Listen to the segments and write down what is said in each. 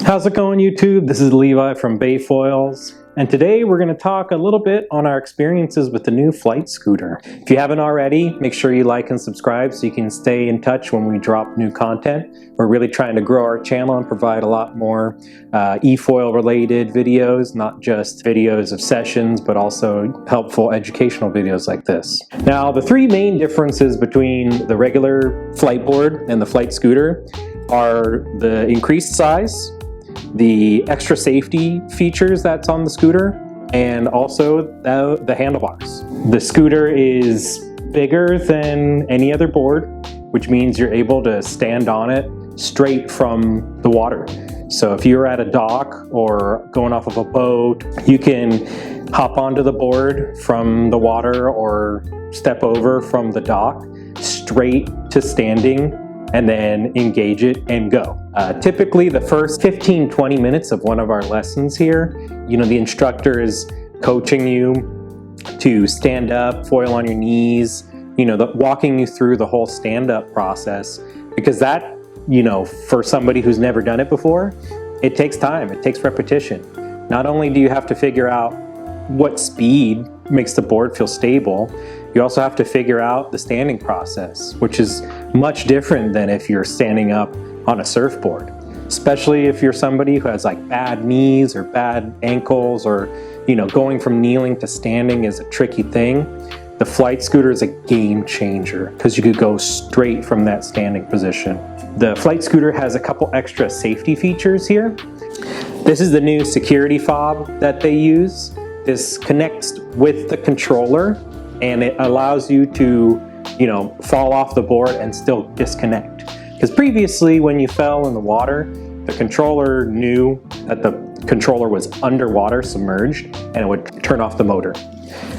How's it going, YouTube? This is Levi from BayFoils, and today we're going to talk a little bit on our experiences with the new FliteScooter. If you haven't already, make sure you like and subscribe so you can stay in touch when we drop new content. We're really trying to grow our channel and provide a lot more efoil related videos, not just videos of sessions, but also helpful educational videos like this. Now, the three main differences between the regular Fliteboard and the FliteScooter are the increased size, the extra safety features that's on the scooter, and also the handlebars. The scooter is bigger than any other board, which means you're able to stand on it straight from the water. So if you're at a dock or going off of a boat, you can hop onto the board from the water or step over from the dock straight to standing and then engage it and go. Typically the first 15-20 minutes of one of our lessons here, the instructor is coaching you to stand up, foil on your knees, walking you through the whole stand-up process, because that, for somebody who's never done it before, it takes time, it takes repetition. Not only do you have to figure out what speed makes the board feel stable, you also have to figure out the standing process, which is much different than if you're standing up on a surfboard. Especially if you're somebody who has like bad knees or bad ankles, or going from kneeling to standing is a tricky thing. The FliteScooter is a game changer because you could go straight from that standing position. The FliteScooter has a couple extra safety features here. This is the new security fob that they use. This connects with the controller and it allows you to, fall off the board and still disconnect. Because previously when you fell in the water, the controller knew that the controller was underwater, submerged, and it would turn off the motor.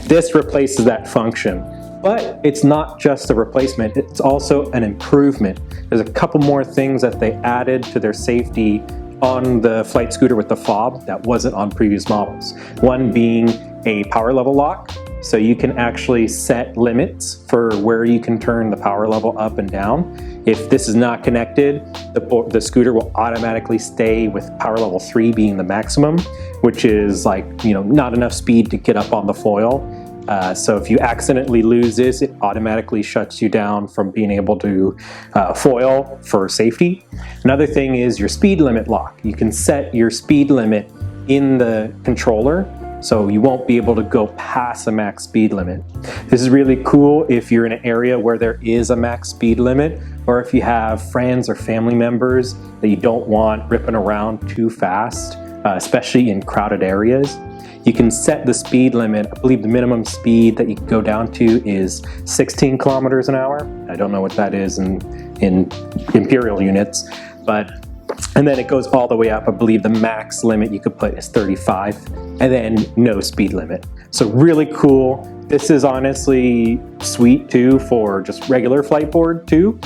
This replaces that function. But it's not just a replacement, it's also an improvement. There's a couple more things that they added to their safety on the FliteScooter with the fob that wasn't on previous models. One being a power level lock, so you can actually set limits for where you can turn the power level up and down. If this is not connected, the scooter will automatically stay with power level 3 being the maximum, which is not enough speed to get up on the foil. So if you accidentally lose this, it automatically shuts you down from being able to foil for safety. Another thing is your speed limit lock. You can set your speed limit in the controller, so you won't be able to go past the max speed limit. This is really cool if you're in an area where there is a max speed limit, or if you have friends or family members that you don't want ripping around too fast, especially in crowded areas. You can set the speed limit. I believe the minimum speed that you can go down to is 16 kilometers an hour. I don't know what that is in imperial units, and then it goes all the way up. I believe the max limit you could put is 35, and then no speed limit. So really cool. This is honestly sweet too for just regular Fliteboard too.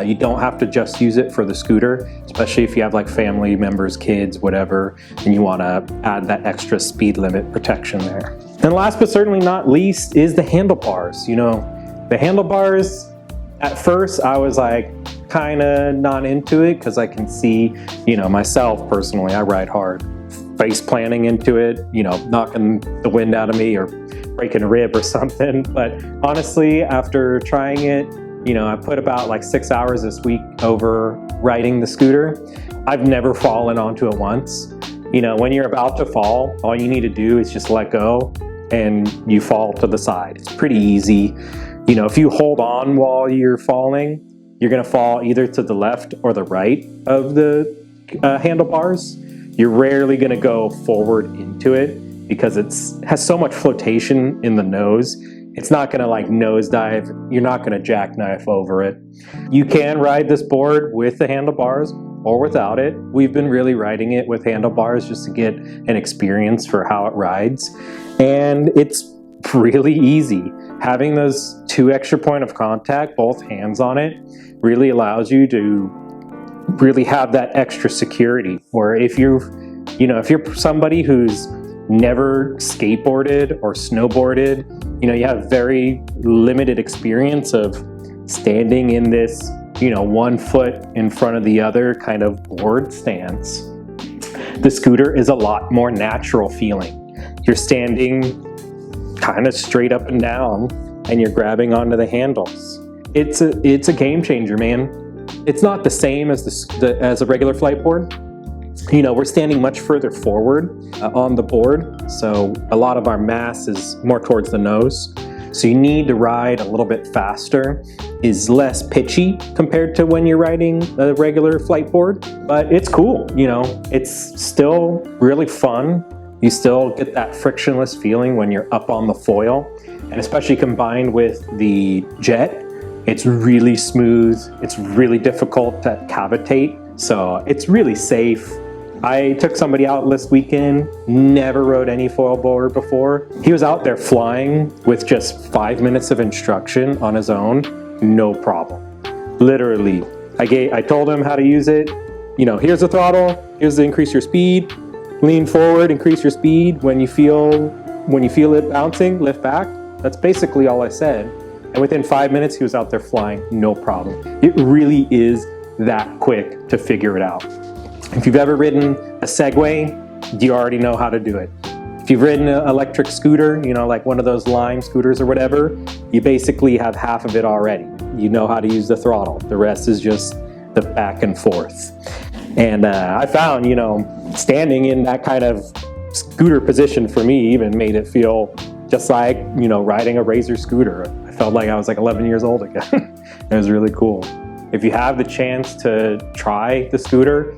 You don't have to just use it for the scooter, especially if you have like family members, kids, whatever, and you want to add that extra speed limit protection there. And last but certainly not least is the handlebars. The handlebars, at first I was like kind of not into it because I can see, myself personally, I ride hard. Face planting into it, knocking the wind out of me or breaking a rib or something. But honestly, after trying it, I put about like 6 hours this week over riding the scooter. I've never fallen onto it once. When you're about to fall, all you need to do is just let go and you fall to the side. It's pretty easy. If you hold on while you're falling, you're gonna fall either to the left or the right of the handlebars. You're rarely gonna go forward into it because it has so much flotation in the nose. It's not gonna like nosedive. You're not gonna jackknife over it. You can ride this board with the handlebars or without it. We've been really riding it with handlebars just to get an experience for how it rides. And it's really easy. Having those 2 extra point of contact, both hands on it, really allows you to really have that extra security. Or if you're somebody who's never skateboarded or snowboarded, you have very limited experience of standing in this, 1 foot in front of the other kind of board stance. The scooter is a lot more natural feeling. You're standing kind of straight up and down and you're grabbing onto the handles. It's a game changer, man. It's not the same as as a regular Fliteboard. You know, we're standing much further forward on the board, so a lot of our mass is more towards the nose. So you need to ride a little bit faster, is less pitchy compared to when you're riding a regular Fliteboard, but it's cool, you know, it's still really fun. You still get that frictionless feeling when you're up on the foil, and especially combined with the jet, it's really smooth, it's really difficult to cavitate, so it's really safe. I took somebody out this weekend, never rode any foil board before. He was out there flying with just 5 minutes of instruction on his own, no problem. Literally, I told him how to use it. You know, here's the throttle, here's the increase your speed, lean forward, increase your speed. When you feel it bouncing, lift back. That's basically all I said. And within 5 minutes, he was out there flying, no problem. It really is that quick to figure it out. If you've ever ridden a Segway, you already know how to do it. If you've ridden an electric scooter, you know, like one of those Lime scooters or whatever, you basically have half of it already. You know how to use the throttle. The rest is just the back and forth. And I found, you know, standing in that kind of scooter position for me even made it feel just like, you know, riding a Razor scooter. I felt like I was like 11 years old again. It was really cool. If you have the chance to try the scooter,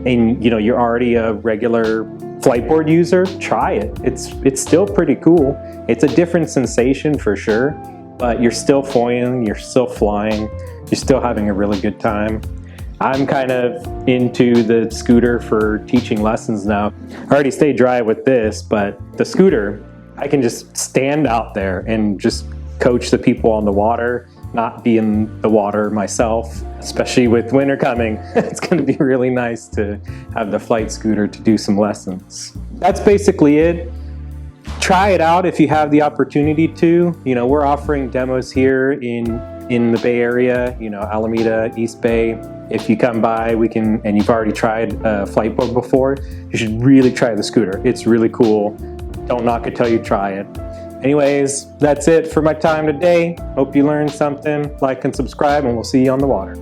and you know you're already a regular Fliteboard user, try it. It's still pretty cool. It's a different sensation for sure, but you're still foiling, you're still flying, you're still having a really good time. I'm kind of into the scooter for teaching lessons now. I already stay dry with this, but the scooter, I can just stand out there and just coach the people on the water, not be in the water myself, especially with winter coming. It's going to be really nice to have the FliteScooter to do some lessons. That's basically it. Try it out if you have the opportunity to. You know, we're offering demos here in the Bay Area, you know, Alameda, Eastbay. If you come by, we can, and you've already tried a Fliteboard before, you should really try the scooter. It's really cool. Don't knock it till you try it. Anyways, that's it for my time today. Hope you learned something. Like and subscribe, and we'll see you on the water.